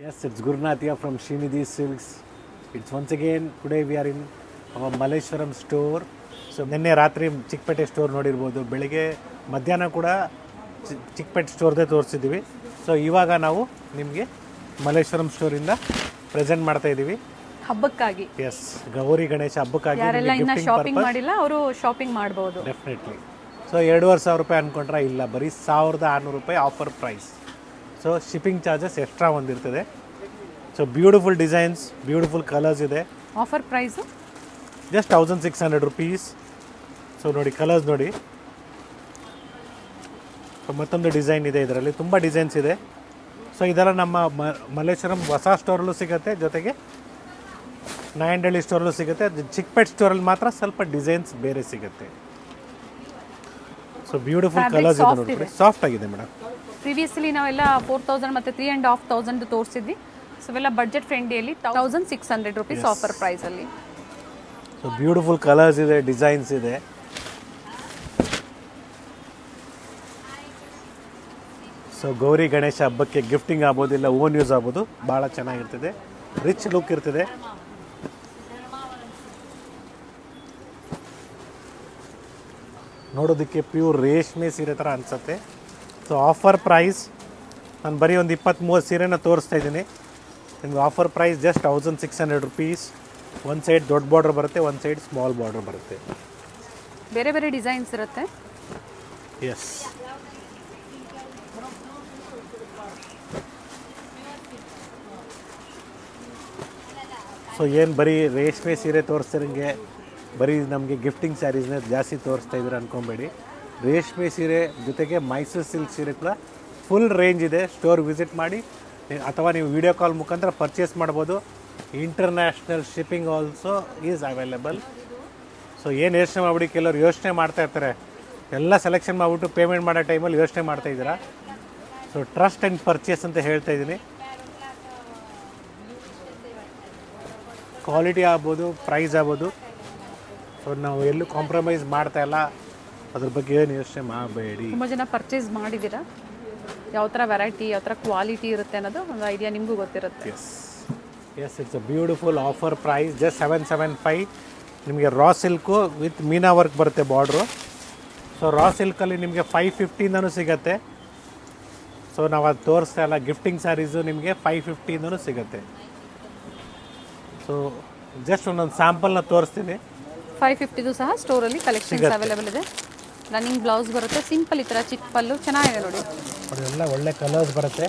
Yes, it's Gurnath here from Srinidhi Silks. It's once again, today we are in our Malleshwaram store. So ನಿನ್ನೆ ರಾತ್ರಿ Chickpet store ನೋಡಿರ್ಬೋದು, ಬೆಳಿಗ್ಗೆ ಮಧ್ಯಾಹ್ನ ಕೂಡ Chickpet ಸ್ಟೋರ್ದೇ ತೋರಿಸಿದ್ದೀವಿ. So ಇವಾಗ ನಾವು ನಿಮಗೆ ಮಲ್ಲೇಶ್ವರಂ ಸ್ಟೋರಿಂದ ಪ್ರೆಸೆಂಟ್ ಮಾಡ್ತಾ ಇದ್ದೀವಿ ಹಬ್ಬಕ್ಕಾಗಿ. ಎಸ್, ಗೌರಿ ಗಣೇಶ ಹಬ್ಬಕ್ಕಾಗಿ. ಯಾರೆಲ್ಲ ಇನ್ನ ಶಾಪಿಂಗ್ ಮಾಡಿಲ್ಲ ಅವರು ಶಾಪಿಂಗ್ ಮಾಡಬಹುದು ಡೆಫಿನೆಟ್ಲಿ. ಸೊ 2,500 ರೂಪಾಯಿ ಅನ್ಕೊಂಡ್ರೆ ಇಲ್ಲ, ಬರೀ 1,600 ರೂಪಾಯಿ offer price. So shipping charges extra ಒಂದಿರ್ತದೆ. So beautiful designs, beautiful colours ಇದೆ. Offer price just 1,600 rupees. So ನೋಡಿ, ಕಲರ್ಸ್ ನೋಡಿ. ಸೊ ಮತ್ತೊಂದು ಡಿಸೈನ್ ಇದೆ, ಇದರಲ್ಲಿ ತುಂಬ ಡಿಸೈನ್ಸ್ ಇದೆ. ಸೊ ಇದೆಲ್ಲ ನಮ್ಮ ಮಲ್ಲೇಶ್ವರಂ ಹೊಸ ಸ್ಟೋರಲ್ಲೂ ಸಿಗುತ್ತೆ, ಜೊತೆಗೆ ನಾಯಂಡಹಳ್ಳಿ ಸ್ಟೋರಲ್ಲೂ ಸಿಗುತ್ತೆ. ಚಿಕ್ಕಪೇಟೆ ಸ್ಟೋರಲ್ಲಿ ಮಾತ್ರ ಸ್ವಲ್ಪ ಡಿಸೈನ್ಸ್ ಬೇರೆ ಸಿಗುತ್ತೆ. ಸೊ ಬ್ಯೂಟಿಫುಲ್ ಕಲರ್ಸ್ ಇದೆ ನೋಡಿ, ಸಾಫ್ಟ್ ಆಗಿದೆ ಮೇಡಮ್. ಪ್ರಿವಿಯಸ್ಲಿ ನಾವೆಲ್ಲ 4,000 ಮತ್ತು 3,500 ತೋರಿಸಿದ್ವಿ. ಸೊ ಇವೆಲ್ಲ ಬಡ್ಜೆಟ್ ಫ್ರೆಂಡ್ಲಿಯಲ್ಲಿ 1,600 ರೂಪೀಸ್ ಆಫರ್ ಪ್ರೈಸ್ ಅಲ್ಲಿ. ಸೊ ಬ್ಯೂಟಿಫುಲ್ ಕಲರ್ಸ್ ಇದೆ, ಡಿಸೈನ್ಸ್ ಇದೆ. ಸೊ ಗೌರಿ ಗಣೇಶ ಹಬ್ಬಕ್ಕೆ ಗಿಫ್ಟಿಂಗ್ ಆಗ್ಬೋದು, ಇಲ್ಲ ಓನ್ ಯೂಸ್ ಆಗ್ಬೋದು, ಭಾಳ ಚೆನ್ನಾಗಿರ್ತದೆ. ರಿಚ್ ಲುಕ್ ಇರ್ತದೆ. ನೋಡೋದಕ್ಕೆ ಪ್ಯೂರ್ ರೇಷ್ಮೆ ಸೀರೆ ಥರ ಅನಿಸುತ್ತೆ. ಸೊ ಆಫರ್ ಪ್ರೈಸ್, ನಾನು ಬರೀ ಒಂದು 23 ಸೀರೆನ ತೋರಿಸ್ತಾ ಇದ್ದೀನಿ ನಿಮ್ಗೆ. Offer price just 1,600 rupees. ಒಂದು ಸೈಡ್ ದೊಡ್ಡ ಬಾರ್ಡರ್ ಬರುತ್ತೆ, ಒಂದು ಸೈಡ್ ಸ್ಮಾಲ್ ಬಾರ್ಡರ್ ಬರುತ್ತೆ. ಬೇರೆ ಬೇರೆ ಡಿಸೈನ್ಸ್ ಇರುತ್ತೆ. ಎಸ್, ಸೊ ಏನು ಬರೀ ರೇಷ್ಮೆ ಸೀರೆ ತೋರಿಸ್ತಿರಂಗೆ ಬರೀ ನಮಗೆ ಗಿಫ್ಟಿಂಗ್ ಸ್ಯಾರೀಸ್ನೇ ಜಾಸ್ತಿ ತೋರಿಸ್ತಾ ಇದ್ದಾರೆ ಅಂದ್ಕೊಬೇಡಿ. ರೇಷ್ಮೆ ಸೀರೆ ಜೊತೆಗೆ ಮೈಸೂರು ಸಿಲ್ಕ್ ಸೀರೆ ಕೂಡ ಫುಲ್ ರೇಂಜ್ ಇದೆ. ಸ್ಟೋರ್ ವಿಸಿಟ್ ಮಾಡಿ ಅಥವಾ ನೀವು ವಿಡಿಯೋ ಕಾಲ್ ಮುಖಾಂತರ ಪರ್ಚೇಸ್ ಮಾಡ್ಬೋದು. International shipping also is available. So ಏನು ಯೋಚನೆ ಮಾಡಿಬಿಡಿ, ಕೆಲವರು ಯೋಚನೆ ಮಾಡ್ತಾ ಇರ್ತಾರೆ, ಎಲ್ಲ ಸೆಲೆಕ್ಷನ್ ಮಾಡಿಬಿಟ್ಟು ಪೇಮೆಂಟ್ ಮಾಡೋ ಟೈಮಲ್ಲಿ ಯೋಚನೆ ಮಾಡ್ತಾಯಿದ್ದೀರಾ. ಸೊ ಟ್ರಸ್ಟ್ ಆ್ಯಂಡ್ ಪರ್ಚೇಸ್ ಅಂತ ಹೇಳ್ತಾ ಇದ್ದೀನಿ. ಕ್ವಾಲಿಟಿ ಆಗ್ಬೋದು, ಪ್ರೈಸ್ ಆಗ್ಬೋದು. ಸೊ ನಾವು ಎಲ್ಲೂ ಕಾಂಪ್ರಮೈಸ್ ಮಾಡ್ತಾ ಇಲ್ಲ, ಅದ್ರ ಬಗ್ಗೆ ಏನು ಯೋಚನೆ ಮಾಡಬೇಡಿ. ತುಂಬ ಜನ ಪರ್ಚೇಸ್ ಮಾಡಿದ್ದೀರಾ, ಯಾವ ಥರ ವೆರೈಟಿ, ಯಾವ ಥರ ಕ್ವಾಲಿಟಿ ಇರುತ್ತೆ ಅನ್ನೋದು ಒಂದು ಐಡಿಯಾ ನಿಮಗೂ ಗೊತ್ತಿರುತ್ತೆ. Yes, it's a beautiful offer price. Just 775. ನಿಮಗೆ raw silk with meena work ಬರುತ್ತೆ ಬಾರ್ಡ್ರು. ಸೊ ರಾ ಸಿಲ್ಕಲ್ಲಿ ನಿಮಗೆ 550ಇಂದನೂ ಸಿಗುತ್ತೆ. ಸೊ ನಾವು ಅದು ತೋರಿಸ್ತಾ ಇಲ್ಲ. ಗಿಫ್ಟಿಂಗ್ ಸ್ಯಾರೀಸು ನಿಮಗೆ 550ಇಂದನೂ ಸಿಗುತ್ತೆ. ಸೊ ಜಸ್ಟ್ ಒಂದೊಂದು ಸ್ಯಾಂಪಲ್ನ ತೋರಿಸ್ತೀನಿ. 550 ಸಹ ಸ್ಟೋರಲ್ಲಿ ಕಲೆಕ್ಷನ್ಸ್ ಅವೈಲೇಬಲ್ ಇದೆ. ರನ್ನಿಂಗ್ ಬ್ಲೌಸ್ ಬರುತ್ತೆ, ಸಿಂಪಲ್ ಈ ಥರ ಚಿಕ್ಕ ಪಲ್ಲು ಚೆನ್ನಾಗಿದೆ ನೋಡಿ. ಎಲ್ಲ ಒಳ್ಳೆ ಕಲರ್ಸ್ ಬರುತ್ತೆ.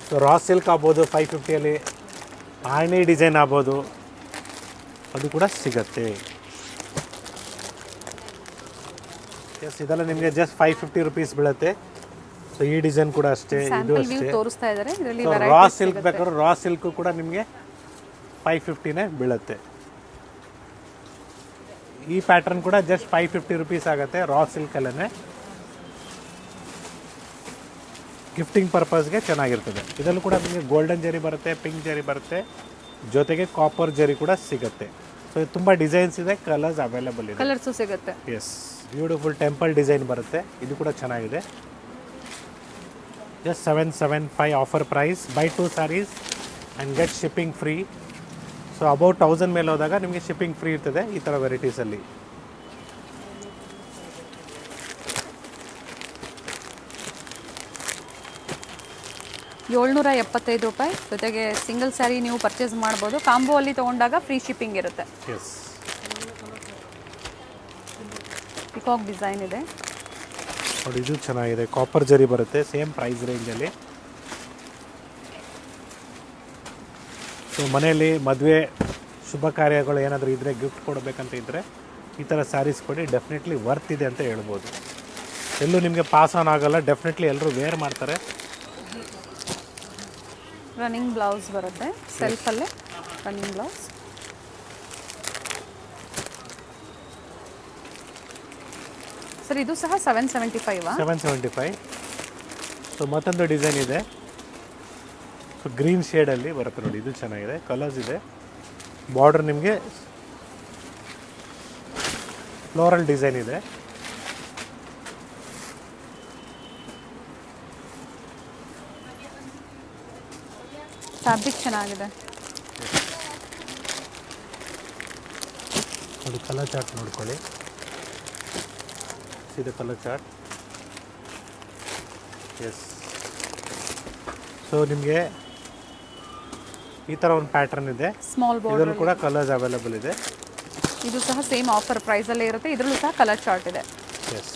ಸೊ ರಾ ಸಿಲ್ಕ್ ಆಗ್ಬೋದು 550ಅಲ್ಲಿ, ಆರ್ನಿ ಡಿಸೈನ್ ಆಗ್ಬೋದು, ಅದು ಕೂಡ ಸಿಗತ್ತೆ. ಎಸ್, ಇದೆಲ್ಲ ನಿಮಗೆ ಜಸ್ಟ್ 550 ರೂಪೀಸ್ ಬೀಳುತ್ತೆ. ಸೊ ಈ ಡಿಸೈನ್ ಕೂಡ ಅಷ್ಟೇ, ಇದು ಅಷ್ಟೇ ತೋರಿಸ್ತಾ ಇದ್ದಾರೆ. ಇದರಲ್ಲಿ ರಾ ಸಿಲ್ಕ್ ಬೇಕಾದ್ರೆ ರಾ ಸಿಲ್ಕು ಕೂಡ ನಿಮಗೆ 550ನೇ ಬೀಳುತ್ತೆ. ಈ ಪ್ಯಾಟರ್ನ್ ಕೂಡ ಜಸ್ಟ್ 550 ರೂಪೀಸ್ ಆಗುತ್ತೆ ರಾ ಸಿಲ್ಕಲ್ಲೇ. ಗಿಫ್ಟಿಂಗ್ ಪರ್ಪಸ್ಗೆ ಚೆನ್ನಾಗಿರ್ತದೆ. ಇದರಲ್ಲೂ ಕೂಡ ನಿಮಗೆ ಗೋಲ್ಡನ್ ಜರಿ ಬರುತ್ತೆ, ಪಿಂಕ್ ಜರಿ ಬರುತ್ತೆ, ಜೊತೆಗೆ ಕಾಪರ್ ಜರಿ ಕೂಡ ಸಿಗುತ್ತೆ. ಸೊ ಇದು ತುಂಬ ಡಿಸೈನ್ಸ್ ಇದೆ, ಕಲರ್ಸ್ ಅವೈಲೇಬಲ್ ಇದೆ, ಕಲರ್ಸು ಸಿಗುತ್ತೆ. ಎಸ್, ಬ್ಯೂಟಿಫುಲ್ ಟೆಂಪಲ್ ಡಿಸೈನ್ ಬರುತ್ತೆ, ಇದು ಕೂಡ ಚೆನ್ನಾಗಿದೆ. Just 775 offer price. Buy 2 saris and get shipping free. So about 1000 ಮೇಲೆ ಹೋದಾಗ ನಿಮಗೆ ಶಿಪ್ಪಿಂಗ್ ಫ್ರೀ ಇರ್ತದೆ ಈ ಥರ ವೆರೈಟೀಸಲ್ಲಿ. ₹775 ಜೊತೆಗೆ ಸಿಂಗಲ್ ಸ್ಯಾರಿ ನೀವು ಪರ್ಚೇಸ್ ಮಾಡ್ಬೋದು. ಕಾಂಬೋ ಅಲ್ಲಿ ತೊಗೊಂಡಾಗ ಫ್ರೀ ಶಿಪ್ಪಿಂಗ್ ಇರುತ್ತೆ. ಎಸ್, ಪಿಕಾಕ್ ಡಿಸೈನ್ ಇದೆ ನೋಡಿ, ಇದು ಚೆನ್ನಾಗಿದೆ. ಕಾಪರ್ ಜರಿ ಬರುತ್ತೆ, ಸೇಮ್ ಪ್ರೈಸ್ ರೇಂಜಲ್ಲಿ. ಸೊ ಮನೆಯಲ್ಲಿ ಮದುವೆ ಶುಭ ಕಾರ್ಯಗಳು ಏನಾದರೂ ಇದ್ದರೆ, ಗಿಫ್ಟ್ ಕೊಡಬೇಕಂತ ಇದ್ದರೆ ಈ ಥರ ಸ್ಯಾರೀಸ್ ಕೊಡಿ, ಡೆಫಿನೆಟ್ಲಿ ವರ್ತ್ ಇದೆ ಅಂತ ಹೇಳ್ಬೋದು. ಎಲ್ಲೂ ನಿಮಗೆ ಪಾಸ್ ಆನ್ ಆಗೋಲ್ಲ, ಡೆಫಿನೆಟ್ಲಿ ಎಲ್ಲರೂ ವೇರ್ ಮಾಡ್ತಾರೆ. ರನ್ನಿಂಗ್ ಬ್ಲೌಸ್ ಬರುತ್ತೆ, ಸೆಲ್ಫಲ್ಲೇ ರನ್ನಿಂಗ್ ಬ್ಲೌಸ್. ಸರ್ ಇದು ಸಹ 775. ಸೊ ಮತ್ತೊಂದು ಡಿಸೈನ್ ಇದೆ, ಸೊ ಗ್ರೀನ್ ಶೇಡಲ್ಲಿ ಬರುತ್ತೆ ನೋಡಿ, ಇದು ಚೆನ್ನಾಗಿದೆ, ಕಲರ್ಸ್ ಇದೆ. ಬಾರ್ಡರ್ ನಿಮಗೆ ಫ್ಲೋರಲ್ ಡಿಸೈನ್ ಇದೆ. ಫ್ಯಾಬ್ರಿಕ್ ಚೆನ್ನಾಗಿದೆ. ನೋಡಿ ಕಲರ್ ಚಾರ್ಟ್ ನೋಡ್ಕೊಳ್ಳಿ, ಇದು ಕಲರ್ ಚಾರ್ಟ್. ಎಸ್, ಸೊ ನಿಮಗೆ ಈ ಥರ ಒಂದು ಪ್ಯಾಟರ್ನ್ ಇದೆ. ಸ್ಮಾಲ್ ಬಾರ್ಡರ್ ಇದರಲ್ಲೂ ಕೂಡ ಕಲರ್ಸ್ ಅವೈಲೇಬಲ್ ಇದೆ. ಇದು ಸಹ ಸೇಮ್ ಆಫರ್ ಪ್ರೈಸಲ್ಲೇ ಇರುತ್ತೆ. ಇದರಲ್ಲೂ ಸಹ ಕಲರ್ ಚಾರ್ಟ್ ಇದೆ. ಎಸ್,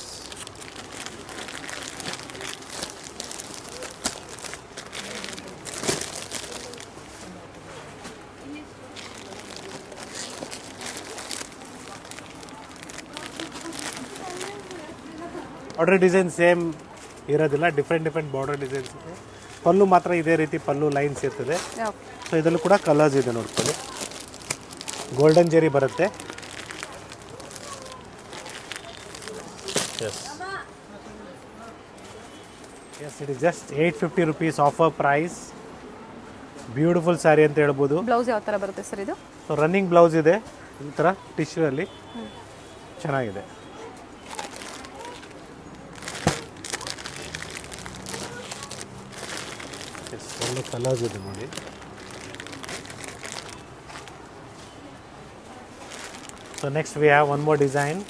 ಬಾರ್ಡರ್ ಡಿಸೈನ್ ಸೇಮ್ ಇರೋದಿಲ್ಲ, ಡಿಫ್ರೆಂಟ್ ಬಾರ್ಡರ್ ಡಿಸೈನ್ಸ್ ಇದೆ. ಪಲ್ಲು ಮಾತ್ರ ಇದೇ ರೀತಿ ಪಲ್ಲು ಲೈನ್ಸ್ ಇರ್ತದೆ. ಸೊ ಇದರಲ್ಲೂ ಕೂಡ ಕಲರ್ಸ್ ಇದೆ ನೋಡ್ಕೊಳ್ಳಿ. ಗೋಲ್ಡನ್ ಜೆರಿ ಬರುತ್ತೆ. Yes yes, it is just 850 rupees offer price. Beautiful sari ಅಂತ ಹೇಳ್ಬೋದು. ಬ್ಲೌಸ್ ಯಾವ ಥರ ಬರುತ್ತೆ ಸರ್ ಇದು? ಸೊ ರನ್ನಿಂಗ್ ಬ್ಲೌಸ್ ಇದೆ ಈ ಥರ ಟಿಶ್ಯೂ ಅಲ್ಲಿ, ಚೆನ್ನಾಗಿದೆ. ಒಳ್ಳೆ ಕಲರ್ಸ್ ಇದೆ ನೋಡಿ. So next we have one more design.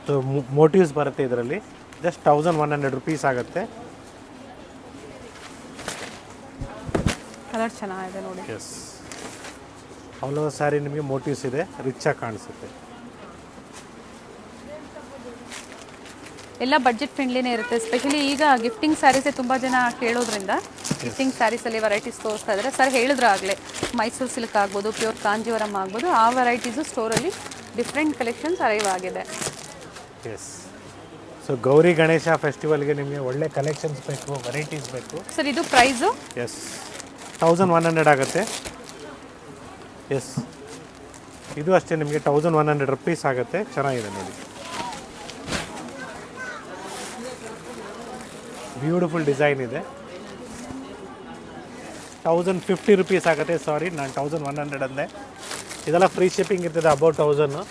So motives ಬರುತ್ತೆ ಇದರಲ್ಲಿ. ಜಸ್ಟ್ 1100 rupees ಆಗುತ್ತೆ. ಕಲರ್ ಚೆನ್ನಾಗಿದೆ ನೋಡಿ. ಎಸ್, ಆಲ್ ಓವರ್ ಸ್ಯಾರಿ ನಿಮಗೆ ಮೋಟಿವ್ಸ್ ಇದೆ, ರಿಚ್ ಆಗಿ ಕಾಣಿಸುತ್ತೆ. ಎಲ್ಲ ಬಡ್ಜೆಟ್ ಫ್ರೆಂಡ್ಲಿನೇ ಇರುತ್ತೆ. ಸ್ಪೆಷಲಿ ಈಗ ಗಿಫ್ಟಿಂಗ್ ಸ್ಯಾರೀಸೇ ತುಂಬ ಜನ ಕೇಳೋದ್ರಿಂದ ಗಿಫ್ಟಿಂಗ್ ಸ್ಯಾರೀಸಲ್ಲಿ ವೆರೈಟೀಸ್ ತೋರಿಸ್ತಾ ಇದ್ದಾರೆ. ಸರ್ ಹೇಳಿದ್ರು ಆಗಲೇ, ಮೈಸೂರು ಸಿಲ್ಕ್ ಆಗ್ಬೋದು, ಪ್ಯೂರ್ ಕಾಂಜೀವರಂ ಆಗ್ಬೋದು, ಆ ವೆರೈಟೀಸು ಸ್ಟೋರಲ್ಲಿ ಡಿಫ್ರೆಂಟ್ ಕಲೆಕ್ಷನ್ಸ್ ಅರೈವ್ ಆಗಿದೆ. ಎಸ್, ಸೊ ಗೌರಿ ಗಣೇಶ ಫೆಸ್ಟಿವಲ್ಗೆ ನಿಮಗೆ ಒಳ್ಳೆ ಕಲೆಕ್ಷನ್ಸ್ ಬೇಕು, ವೆರೈಟೀಸ್ ಬೇಕು. ಸರ್ ಇದು ಪ್ರೈಸು? ಎಸ್, 1100 ಆಗುತ್ತೆ. ಎಸ್, ಇದು ಅಷ್ಟೇ ನಿಮಗೆ 1100 rupees ಆಗುತ್ತೆ. ಚೆನ್ನಾಗಿದೆ ನೋಡಿ, ಬ್ಯೂಟಿಫುಲ್ ಡಿಸೈನ್ ಇದೆ. 1050 rupees ಆಗುತ್ತೆ. ಸಾರಿ, ನಾನು 1100 ಅಂದೆ. ಇದೆಲ್ಲ ಫ್ರೀ ಶಿಪ್ಪಿಂಗ್ ಇರ್ತದೆ, ಅಬೌಟ್ 1000.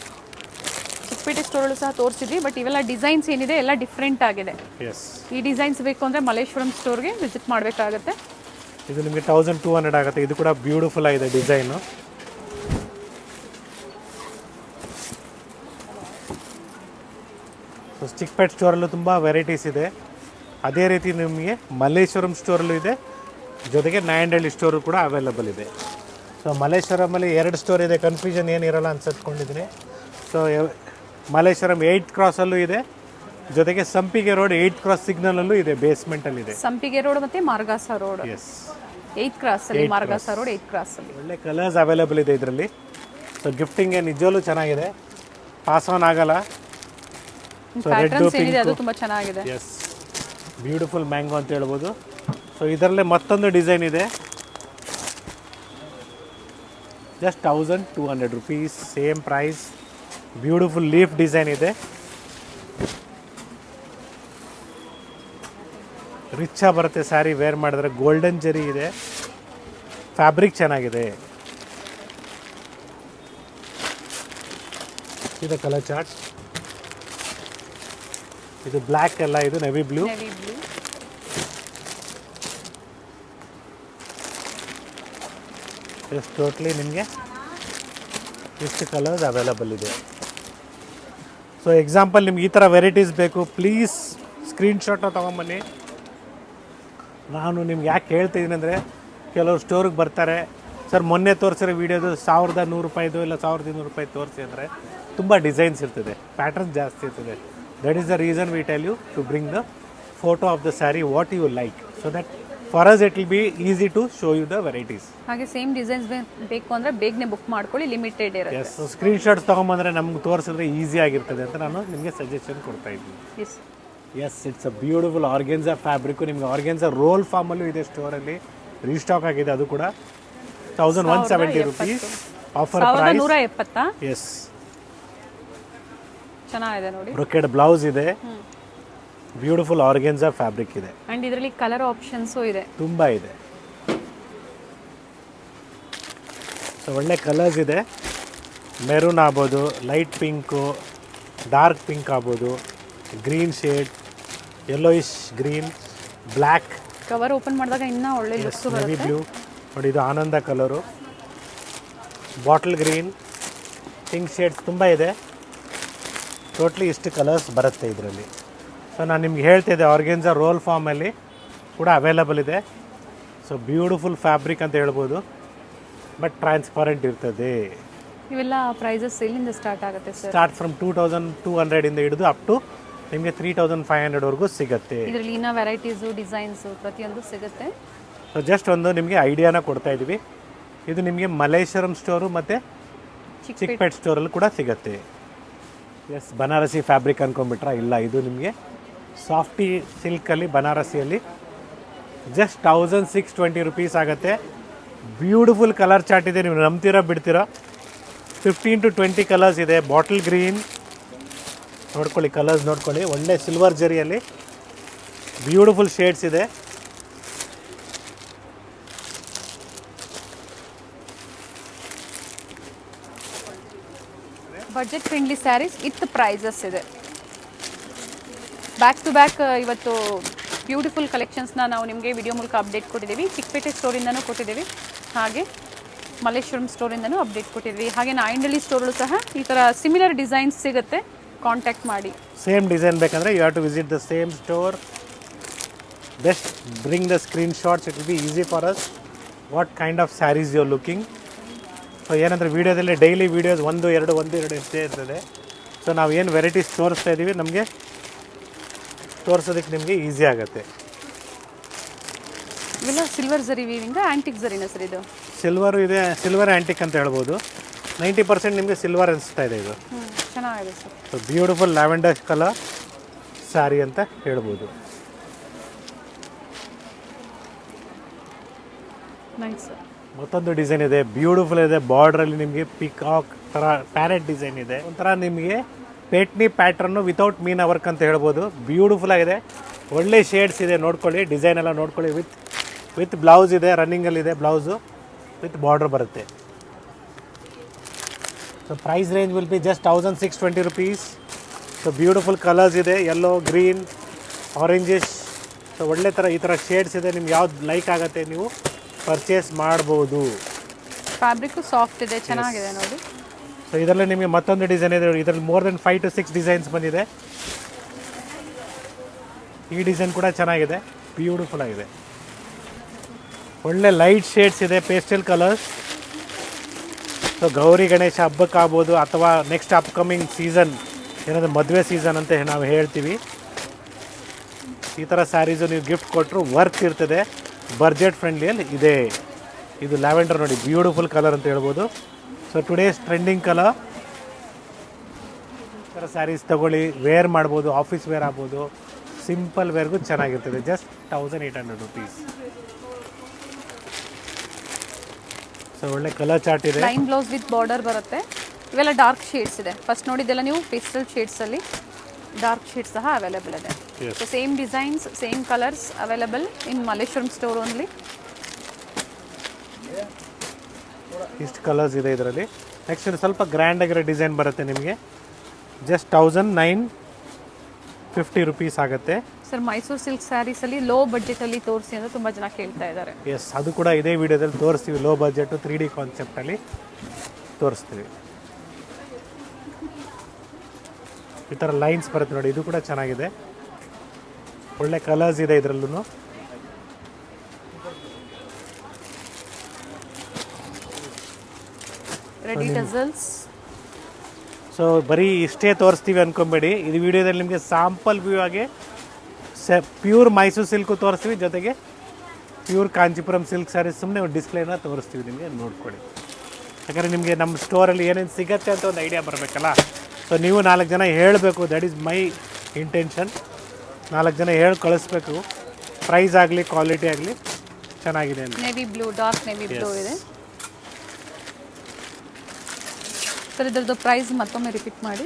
ಚಿಕ್ಕಪೇಟೆ ಸ್ಟೋರಲ್ಲೂ ಸಹ ತೋರಿಸಿದ್ವಿ, ಬಟ್ ಇವೆಲ್ಲ ಡಿಸೈನ್ಸ್ ಏನಿದೆ ಎಲ್ಲ ಡಿಫ್ರೆಂಟ್ ಆಗಿದೆ. ಎಸ್, ಈ ಡಿಸೈನ್ಸ್ ಬೇಕು ಅಂದರೆ ಮಲ್ಲೇಶ್ವರಂ ಸ್ಟೋರ್ಗೆ ವಿಸಿಟ್ ಮಾಡಬೇಕಾಗತ್ತೆ. ಇದು ನಿಮಗೆ 1200 ಆಗುತ್ತೆ. ಇದು ಕೂಡ ಬ್ಯೂಟಿಫುಲ್ ಆಗಿದೆ ಡಿಸೈನು. ಸೊ ಚಿಕ್ಕಪೇಟೆ ಸ್ಟೋರಲ್ಲೂ ತುಂಬ ವೆರೈಟೀಸ್ ಇದೆ. ಅದೇ ರೀತಿ ನಿಮಗೆ ಮಲ್ಲೇಶ್ವರಂ ಸ್ಟೋರಲ್ಲೂ ಇದೆ, ಜೊತೆಗೆ ನಾಯಂಡಹಳ್ಳಿ ಸ್ಟೋರು ಕೂಡ ಅವೈಲಬಲ್ ಇದೆ. ಸೊ ಮಲ್ಲೇಶ್ವರಮಲ್ಲಿ 2 ಸ್ಟೋರ್ ಇದೆ, ಕನ್ಫ್ಯೂಷನ್ ಏನಿರಲ್ಲ ಅನ್ಸತ್ಕೊಂಡಿದ್ದೀನಿ. ಸೊ ಮಲ್ಲೇಶ್ವರಂ 8 ಕ್ರಾಸಲ್ಲೂ ಇದೆ, ಜೊತೆಗೆ ಸಂಪಿಗೆ ರೋಡ್ 8 ಕ್ರಾಸ್ ಸಿಗ್ನಲಲ್ಲೂ ಇದೆ, ಬೇಸ್ಮೆಂಟಲ್ಲಿದೆ. ಸಂಪಿಗೆ ರೋಡ್ ಮತ್ತು ಮಾರ್ಗಾಸ ರೋಡ್. ಎಸ್, 8 ಕ್ರಾಸಲ್ಲಿ ಮಾರ್ಗಾಸ ರೋಡ್ 8 ಕ್ರಾಸಲ್ಲಿ ಒಳ್ಳೆ ಕಲರ್ಸ್ ಅವೈಲೇಬಲ್ ಇದೆ ಇದರಲ್ಲಿ. ಸೊ ಗಿಫ್ಟಿಂಗ್ಗೆ ನಿಜವಲ್ಲೂ ಚೆನ್ನಾಗಿದೆ, ಪಾಸ್ ಆನ್ ಆಗಲ್ಲ. ಪ್ಯಾಟರ್ನ್ಸ್ ಏನಿದೆ ಅದು ತುಂಬ ಚೆನ್ನಾಗಿದೆ. ಎಸ್, ಬ್ಯೂಟಿಫುಲ್ ಮ್ಯಾಂಗೋ ಅಂತ ಹೇಳ್ಬೋದು. ಸೊ ಇದರಲ್ಲೇ ಮತ್ತೊಂದು ಡಿಸೈನ್ ಇದೆ, just 1200 rupees, same price. Beautiful leaf design ಇದೆ, ರಿಚ್ ಆಗಿ ಬರುತ್ತೆ ಸ್ಯಾರಿ ವೇರ್ ಮಾಡಿದ್ರೆ. ಗೋಲ್ಡನ್ ಜರಿ ಇದೆ, ಫ್ಯಾಬ್ರಿಕ್ ಚೆನ್ನಾಗಿದೆ. ಇದು ಕಲರ್ ಚಾರ್ಟ್. ಇದು ಬ್ಲ್ಯಾಕ್ ಎಲ್ಲ, ಇದು ನೆವಿ ಬ್ಲೂ. ಎಷ್ಟು ಟೋಟ್ಲಿ ನಿಮಗೆ ಇಷ್ಟು ಕಲರ್ಸ್ ಅವೈಲಬಲ್ ಇದೆ. ಸೊ ಎಕ್ಸಾಂಪಲ್ ನಿಮ್ಗೆ ಈ ಥರ ವೆರೈಟೀಸ್ ಬೇಕು, ಪ್ಲೀಸ್ ಸ್ಕ್ರೀನ್ಶಾಟ್ನ ತೊಗೊಂಬನ್ನಿ. ನಾನು ನಿಮ್ಗೆ ಯಾಕೆ ಹೇಳ್ತಿದ್ದೀನಿ ಅಂದರೆ, ಕೆಲವರು ಸ್ಟೋರಿಗೆ ಬರ್ತಾರೆ, ಸರ್ ಮೊನ್ನೆ ತೋರಿಸಿರೋ ವೀಡಿಯೋದು 1100 ರೂಪಾಯಿದು ಇಲ್ಲ 1200 ರೂಪಾಯಿ ತೋರಿಸಿ ಅಂದರೆ ತುಂಬ ಡಿಸೈನ್ಸ್ ಇರ್ತದೆ, ಪ್ಯಾಟರ್ನ್ ಜಾಸ್ತಿ ಇರ್ತದೆ. That is the reason we tell you to bring the photo of the sari what you like, so that for us it will be easy to show you the varieties. ಹಾಗೆ same designs ಬೇಕು ಅಂದರೆ ಬೇಗನೆ book ಮಾಡ್ಕೊಳ್ಳಿ, limited ಇರುತ್ತೆ. S, screenshots ತೊಗೊಂಬಂದರೆ ನಮ್ಗೆ ತೋರಿಸಿದ್ರೆ easy ಆಗಿರ್ತದೆ ಅಂತ ನಾನು ನಿಮಗೆ ಸಜೆಷನ್ ಕೊಡ್ತಾ ಇದ್ದೀನಿ. Yes, it's a beautiful organza fabric. ನಿಮಗೆ ಆರ್ಗೆನ್ಸಾ ರೋಲ್ ಫಾರ್ಮಲ್ಲೂ ಇದೆ ಸ್ಟೋರಲ್ಲಿ, ರೀಸ್ಟಾಕ್ ಆಗಿದೆ. ಅದು ಕೂಡ 1170 rupees ಆಫರ್ ಪ್ರೈಸ್. 1170. ಎಸ್, ಚೆನ್ನಾಗಿದೆ ನೋಡಿ. ಬ್ರೊಕೆಡ್ ಬ್ಲೌಸ್ ಇದೆ, ಬ್ಯೂಟಿಫುಲ್ ಆರ್ಗೆನ್ಸಾ ಫ್ಯಾಬ್ರಿಕ್ ಇದೆ, ಅಂಡ್ ಇದರಲ್ಲಿ ಕಲರ್ ಆಪ್ಷನ್ಸು ಇದೆ, ತುಂಬ ಇದೆ. ಸೊ ಒಳ್ಳೆ ಕಲರ್ಸ್ ಇದೆ, ಮೆರೂನ್ ಆಗ್ಬೋದು, ಲೈಟ್ ಪಿಂಕು, ಡಾರ್ಕ್ ಪಿಂಕ್ ಆಗ್ಬೋದು, green shade, yellowish green black cover open ಮಾಡಿದಾಗ ಇನ್ನೂ ಒಳ್ಳೆ ಲುಕ್ಸ್ ನೆವಿ ಬರುತ್ತೆ. ಬ್ಲೂ ನೋಡಿ, ಇದು ಆನಂದ colour, bottle green, pink shades ತುಂಬ ಇದೆ. ಟೋಟ್ಲಿ ಇಷ್ಟು ಕಲರ್ಸ್ ಬರುತ್ತೆ ಇದರಲ್ಲಿ. ಸೊ ನಾನು ನಿಮ್ಗೆ ಹೇಳ್ತಿದ್ದೆ ಆರ್ಗೆನ್ಸಾ ರೋಲ್ ಫಾರ್ಮಲ್ಲಿ ಕೂಡ ಅವೈಲಬಲ್ ಇದೆ. ಸೊ ಬ್ಯೂಟಿಫುಲ್ ಫ್ಯಾಬ್ರಿಕ್ ಅಂತ ಹೇಳ್ಬೋದು, ಬಟ್ ಟ್ರಾನ್ಸ್ಪರೆಂಟ್ ಇರ್ತದೆ. ಇವೆಲ್ಲ ಪ್ರೈಸಸ್ ಎಲ್ಲಿಂದ ಸ್ಟಾರ್ಟ್ ಆಗುತ್ತೆ ಸರ್? ಸ್ಟಾರ್ಟ್ ಫ್ರಮ್ 2200 ಹಿಡಿದು ಅಪ್ ಟು ನಿಮಗೆ 3500ವರೆಗೂ ಸಿಗುತ್ತೆ. ಇದರಲ್ಲಿ ಇನ್ನೂ ವೆರೈಟೀಸು ಡಿಸೈನ್ಸು ಪ್ರತಿಯೊಂದು ಸಿಗುತ್ತೆ. ಸೊ ಜಸ್ಟ್ ಒಂದು ನಿಮಗೆ ಐಡಿಯಾನ ಕೊಡ್ತಾ ಇದ್ದೀವಿ. ಇದು ನಿಮಗೆ ಮಲ್ಲೇಶ್ವರಂ ಸ್ಟೋರು ಮತ್ತು ಚಿಕ್ಕಪೇಟ್ ಸ್ಟೋರಲ್ಲಿ ಕೂಡ ಸಿಗುತ್ತೆ. ಎಸ್, ಬನಾರಸಿ ಫ್ಯಾಬ್ರಿಕ್ ಅಂದ್ಕೊಂಡ್ಬಿಟ್ರಾ? ಇಲ್ಲ, ಇದು ನಿಮಗೆ ಸಾಫ್ಟಿ ಸಿಲ್ಕಲ್ಲಿ ಬನಾರಸಿಯಲ್ಲಿ ಜಸ್ಟ್ 1620 ರುಪೀಸ್ ಆಗುತ್ತೆ. ಬ್ಯೂಟಿಫುಲ್ ಕಲರ್ ಚಾರ್ಟ್ ಇದೆ, ನೀವು ನಂಬ್ತೀರಾ ಬಿಡ್ತೀರಾ. 15 to 20 ಕಲರ್ಸ್ ಇದೆ. ಬಾಟಲ್ ಗ್ರೀನ್ ನೋಡ್ಕೊಳ್ಳಿ, ಕಲರ್ಸ್ ನೋಡ್ಕೊಳ್ಳಿ, ಒಳ್ಳೆ ಸಿಲ್ವರ್ ಜರಿಯಲ್ಲಿ ಬ್ಯೂಟಿಫುಲ್ ಶೇಡ್ಸ್ ಇದೆ. Budget friendly sarees with prices ಇದೆ. ಬ್ಯಾಕ್ ಟು ಬ್ಯಾಕ್ ಇವತ್ತು ಬ್ಯೂಟಿಫುಲ್ ಕಲೆಕ್ಷನ್ಸ್ನ ನಾವು ನಿಮಗೆ ವಿಡಿಯೋ ಮೂಲಕ ಅಪ್ಡೇಟ್ ಕೊಟ್ಟಿದ್ದೀವಿ. ಚಿಕ್ಕಪೇಟೆ ಸ್ಟೋರಿಂದನೂ ಕೊಟ್ಟಿದ್ದೀವಿ, ಹಾಗೆ ಮಲ್ಲೇಶ್ವರಂ ಸ್ಟೋರಿಂದನೂ ಅಪ್ಡೇಟ್ ಕೊಟ್ಟಿದ್ವಿ. ಹಾಗೆ ನಾಯಿಂಡಳ್ಳಿ ಸ್ಟೋರಲ್ಲೂ ಸಹ ಈ ಥರ ಸಿಮಿಲರ್ ಡಿಸೈನ್ಸ್ ಸಿಗುತ್ತೆ. ಕಾಂಟ್ಯಾಕ್ಟ್ ಮಾಡಿ. ಸೇಮ್ ಡಿಸೈನ್ ಬೇಕಂದರೆ you have to visit the same store. Best bring the screenshots, it will be easy for us what kind of saris you are looking. So ಏನಂದರೆ ವೀಡಿಯೋದಲ್ಲಿ ಡೈಲಿ ವೀಡಿಯೋಸ್ ಒಂದು ಎರಡು ಇಷ್ಟೇ ಇರ್ತದೆ. So ನಾವು ಏನು ವೆರೈಟೀಸ್ ತೋರಿಸ್ತಾ ಇದ್ದೀವಿ, ನಮಗೆ ತೋರಿಸೋದಕ್ಕೆ ನಿಮಗೆ ಈಸಿ ಆಗುತ್ತೆ. ಇವೆಲ್ಲ ಸಿಲ್ವರ್ ಜರಿ ವೀವಿಂಗ್, ಆ್ಯಂಟಿಕ್ ಜರಿನ ಸರ್ ಇದು? ಸಿಲ್ವರ್ ಇದೆ, ಸಿಲ್ವರ್ ಆ್ಯಂಟಿಕ್ ಅಂತ ಹೇಳ್ಬೋದು. 90% ನಿಮಗೆ ಸಿಲ್ವರ್ ಅನಿಸ್ತಾ ಇದೆ ಇದು. ಚೆನ್ನಾಗಿದೆ sir. So beautiful lavender colour sari ಅಂತ ಹೇಳ್ಬೋದು. Nice sir. ಮತ್ತೊಂದು ಡಿಸೈನ್ ಇದೆ, ಬ್ಯೂಟಿಫುಲ್ ಇದೆ. ಬಾರ್ಡ್ರಲ್ಲಿ ನಿಮಗೆ ಪಿಕಾಕ್ ಥರ ಪ್ಯಾರೆಟ್ ಡಿಸೈನ್ ಇದೆ. ಒಂಥರ ನಿಮಗೆ ಪೇಟ್ನಿ ಪ್ಯಾಟ್ರನ್ನು ವಿತೌಟ್ ಮೀನಾ ವರ್ಕ್ ಅಂತ ಹೇಳ್ಬೋದು. ಬ್ಯೂಟಿಫುಲ್ ಆಗಿದೆ, ಒಳ್ಳೆ ಶೇಡ್ಸ್ ಇದೆ. ನೋಡ್ಕೊಳ್ಳಿ, ಡಿಸೈನ್ ಎಲ್ಲ ನೋಡ್ಕೊಳ್ಳಿ. ವಿತ್ ಬ್ಲೌಸ್ ಇದೆ, ರನ್ನಿಂಗಲ್ಲಿದೆ ಬ್ಲೌಸು, ವಿತ್ ಬಾರ್ಡರ್ ಬರುತ್ತೆ. So price range will be just 1620 rupees. So beautiful colours ಇದೆ, ಯೆಲ್ಲೋ, ಗ್ರೀನ್, ಆರೆಂಜಿಶ್. ಸೊ ಒಳ್ಳೆ ಥರ ಈ ಥರ ಶೇಡ್ಸ್ ಇದೆ. ನಿಮ್ಗೆ ಯಾವ್ದು ಲೈಕ್ ಆಗುತ್ತೆ ನೀವು ಪರ್ಚೇಸ್ ಮಾಡ್ಬೋದು. ಫ್ಯಾಬ್ರಿಕ್ಕು ಸಾಫ್ಟ್ ಇದೆ, ಚೆನ್ನಾಗಿದೆ ನೋಡಿ. ಸೊ ಇದರಲ್ಲಿ ನಿಮಗೆ ಮತ್ತೊಂದು ಡಿಸೈನ್ ಇದೆ. ಇದರಲ್ಲಿ ಮೋರ್ ದೆನ್ 5 to 6 ಡಿಸೈನ್ಸ್ ಬಂದಿದೆ. ಈ ಡಿಸೈನ್ ಕೂಡ ಚೆನ್ನಾಗಿದೆ, ಬ್ಯೂಟಿಫುಲ್ ಆಗಿದೆ. ಒಳ್ಳೆ ಲೈಟ್ ಶೇಡ್ಸ್ ಇದೆ, pastel colours. So Gauri Ganesha ಹಬ್ಬಕ್ಕಾಗ್ಬೋದು, ಅಥವಾ ನೆಕ್ಸ್ಟ್ ಅಪ್ಕಮಿಂಗ್ ಸೀಸನ್ ಏನಾದರೂ ಮದುವೆ ಸೀಸನ್ ಅಂತ ನಾವು ಹೇಳ್ತೀವಿ. ಈ ಥರ ಸ್ಯಾರೀಸು ನೀವು ಗಿಫ್ಟ್ ಕೊಟ್ಟರು ವರ್ತ್ ಇರ್ತದೆ, ಬಡ್ಜೆಟ್ ಫ್ರೆಂಡ್ಲಿಯಲ್ಲಿ ಇದೆ. ಇದು ಲ್ಯಾವೆಂಡರ್ ನೋಡಿ, ಬ್ಯೂಟಿಫುಲ್ ಕಲರ್ ಅಂತ ಹೇಳ್ಬೋದು. So today's trending colour. ಈ ಥರ ಸ್ಯಾರೀಸ್ ತೊಗೊಳ್ಳಿ, ವೇರ್ ಮಾಡ್ಬೋದು, ಆಫೀಸ್ ವೇರ್ ಆಗ್ಬೋದು, ಸಿಂಪಲ್ ವೇರ್ಗೂ ಚೆನ್ನಾಗಿರ್ತದೆ. Just 1800 rupees. ಸೊ ಒಳ್ಳೆ ಕಲರ್ ಚಾರ್ಟ್ ಇದೆ. ಲೈನ್ ಬ್ಲೌಸ್ ವಿತ್ ಬಾರ್ಡರ್ ಬರುತ್ತೆ. ಇವೆಲ್ಲ ಡಾರ್ಕ್ ಶೇಡ್ಸ್ ಇದೆ. ಫಸ್ಟ್ ನೋಡಿದ್ದೆಲ್ಲ ನೀವು ಪೇಸ್ಟಲ್ ಶೇಡ್ಸಲ್ಲಿ, ಡಾರ್ಕ್ ಶೇಡ್ಸ್ ಸಹ ಅವೈಲೇಬಲ್ ಇದೆ. So same designs, same colours available in Malleshwaram store only. ಇಷ್ಟು ಕಲರ್ಸ್ ಇದೆ ಇದರಲ್ಲಿ. ನೆಕ್ಸ್ಟ್ ಸ್ವಲ್ಪ ಗ್ರ್ಯಾಂಡ್ ಆಗಿರೋ ಡಿಸೈನ್ ಬರುತ್ತೆ ನಿಮಗೆ. ಜಸ್ಟ್ 1950 ರುಪೀಸ್ ಆಗುತ್ತೆ. ಸರ್ ಮೈಸೂರು ಸಿಲ್ಕ್ ಸ್ಯಾರೀಸಲ್ಲಿ ಲೋ ಬಡ್ಜೆಟಲ್ಲಿ ತೋರಿಸಿ ಅಂತ ತುಂಬ ಜನ ಕೇಳ್ತಾ ಇದ್ದಾರೆ. ಎಸ್, ಅದು ಕೂಡ ಇದೇ ವಿಡಿಯೋದಲ್ಲಿ ತೋರಿಸ್ತೀವಿ. ಲೋ ಬಜೆಟು 3D ಕಾನ್ಸೆಪ್ಟಲ್ಲಿ ತೋರಿಸ್ತೀವಿ. ಈ ಥರ ಲೈನ್ಸ್ ಬರುತ್ತೆ ನೋಡಿ, ಇದು ಕೂಡ ಚೆನ್ನಾಗಿದೆ. ಒಳ್ಳೆ ಕಲರ್ಸ್ ಇದೆ ಇದರಲ್ಲೂ. Ready tassels. ಸೊ ಬರೀ ಇಷ್ಟೇ ತೋರಿಸ್ತೀವಿ ಅಂದ್ಕೊಂಬೇಡಿ. ಇದು ವಿಡಿಯೋದಲ್ಲಿ ನಿಮಗೆ ಸ್ಯಾಂಪಲ್ ವ್ಯೂ ಆಗಿ ಪ್ಯೂರ್ ಮೈಸೂರು ಸಿಲ್ಕು ತೋರಿಸ್ತೀವಿ, ಜೊತೆಗೆ ಪ್ಯೂರ್ ಕಾಂಚೀಪುರಂ ಸಿಲ್ಕ್ ಸ್ಯಾರೀಸ್ ಸುಮ್ಮನೆ ಒಂದು ಡಿಸ್ಪ್ಲೇನ ತೋರಿಸ್ತೀವಿ ನಿಮಗೆ, ನೋಡ್ಕೊಳ್ಳಿ. ಯಾಕಂದರೆ ನಿಮಗೆ ನಮ್ಮ ಸ್ಟೋರಲ್ಲಿ ಏನೇನು ಸಿಗುತ್ತೆ ಅಂತ ಒಂದು ಐಡಿಯಾ ಬರಬೇಕಲ್ಲ. ಸೊ ನೀವು 4 ಜನ ಹೇಳಬೇಕು, ದಟ್ ಈಸ್ ಮೈ ಇಂಟೆನ್ಷನ್. 4 ಜನ ಹೇಳಿ ಕಳಿಸ್ಬೇಕು, ಪ್ರೈಸ್ ಆಗಲಿ ಕ್ವಾಲಿಟಿ ಆಗಲಿ ಚೆನ್ನಾಗಿದೆ ಅಂತ. Navy blue, dark navy blue ಇದೆ ಸರ್. ಇದರದ್ದು ಪ್ರೈಸ್ ಮತ್ತೊಮ್ಮೆ ರಿಪೀಟ್ ಮಾಡಿ.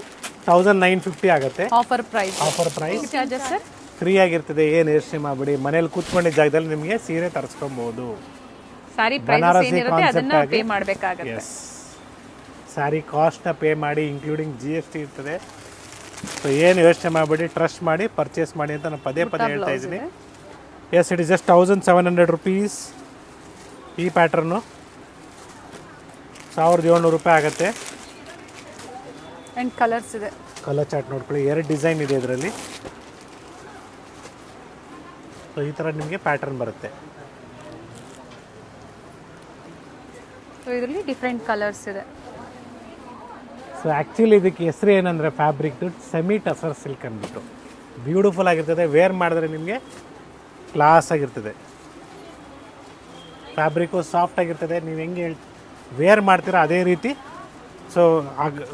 1950 ಆಗುತ್ತೆ offer price. Offer price charges sir free ಆಗಿರ್ತದೆ. ಏನು ಯೋಚನೆ ಮಾಡಬೇಡಿ, ಮನೇಲಿ ಕೂತ್ಕೊಂಡಿದ್ದ ಜಾಗದಲ್ಲಿ ನಿಮಗೆ ಸೀರೆ ತರಿಸ್ಕೊಬೋದು. ಸ್ಯಾರಿ ಪ್ರೈಸ್ ಏನಿರುತ್ತೆ ಅದನ್ನ ಪೇ ಮಾಡಬೇಕಾಗುತ್ತೆ. ಎಸ್, ಸ್ಯಾರಿ ಕಾಸ್ಟ್ನ ಪೇ ಮಾಡಿ, ಇನ್ಕ್ಲೂಡಿಂಗ್ GST ಇರ್ತದೆ. ಸೊ ಏನು ಯೋಚನೆ ಮಾಡಿಬಿಡಿ, ಟ್ರಸ್ಟ್ ಮಾಡಿ ಪರ್ಚೇಸ್ ಮಾಡಿ ಅಂತ ನಾನು ಪದೇ ಪದೇ ಹೇಳ್ತಾ ಇದ್ದೀನಿ. Yes, it is just 1700 rupees. ಈ ಪ್ಯಾಟ್ರನ್ನು 1700 ರೂಪಾಯಿ ಆಗುತ್ತೆ. ಆ್ಯಂಡ್ ಕಲರ್ಸ್ ಇದೆ. ಕಲರ್ ಚಾರ್ಟ್ ನೋಡ್ಕೊಳ್ಳಿ, 2 ಡಿಸೈನ್ ಇದೆ ಇದರಲ್ಲಿ. ಸೊ ಈ ಥರ ನಿಮಗೆ ಪ್ಯಾಟರ್ನ್ ಬರುತ್ತೆ. ಸೊ ಇದರಲ್ಲಿ ಡಿಫ್ರೆಂಟ್ ಕಲರ್ಸ್ ಇದೆ. ಸೊ ಆ್ಯಕ್ಚುಲಿ ಇದಕ್ಕೆ ಹೆಸರು ಏನಂದರೆ ಫ್ಯಾಬ್ರಿಕ್ದು ಸೆಮಿ ಟಸರ್ ಸಿಲ್ಕ್ ಅಂದ್ಬಿಟ್ಟು ಬ್ಯೂಟಿಫುಲ್ ಆಗಿರ್ತದೆ. ವೇರ್ ಮಾಡಿದ್ರೆ ನಿಮಗೆ ಕ್ಲಾಸ್ ಆಗಿರ್ತದೆ. ಫ್ಯಾಬ್ರಿಕ್ಕು ಸಾಫ್ಟ್ ಆಗಿರ್ತದೆ. ನೀವು ಹೆಂಗೆ ವೇರ್ ಮಾಡ್ತೀರಾ ಅದೇ ರೀತಿ. ಸೊ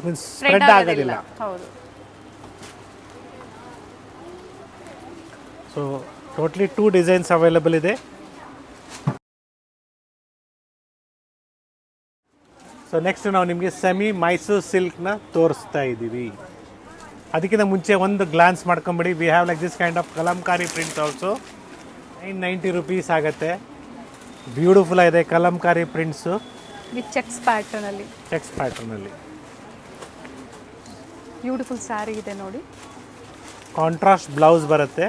ಮೀನ್ಸ್ ಸ್ಪ್ರೆಡ್ ಆಗೋದಿಲ್ಲ. ಹೌದು. ಸೊ ಟೋಟ್ಲಿ 2 ಡಿಸೈನ್ಸ್ ಅವೈಲಬಲ್ ಇದೆ. ಸೊ ನೆಕ್ಸ್ಟ್ ನಾವು ನಿಮಗೆ ಸೆಮಿ ಮೈಸೂರು ಸಿಲ್ಕ್ನ ತೋರಿಸ್ತಾ ಇದ್ದೀವಿ. ಅದಕ್ಕಿಂತ ಮುಂಚೆ ಒಂದು ಗ್ಲಾನ್ಸ್ ಮಾಡ್ಕೊಂಬಿಡಿ. We have like this kind of Kalamkari prints also. 990 rupees ಆಗುತ್ತೆ. ಬ್ಯೂಟಿಫುಲ್ ಆಗಿದೆ ಕಲಂಕಾರಿ ಪ್ರಿಂಟ್ಸು ವಿತ್ ಚೆಕ್ಸ್ ಪ್ಯಾಟರ್ನಲ್ಲಿ. ಚೆಕ್ಸ್ ಪ್ಯಾಟರ್ನಲ್ಲಿ ಬ್ಯೂಟಿಫುಲ್ ಸ್ಯಾರಿ ಇದೆ ನೋಡಿ. ಕಾಂಟ್ರಾಸ್ಟ್ ಬ್ಲೌಸ್ ಬರುತ್ತೆ.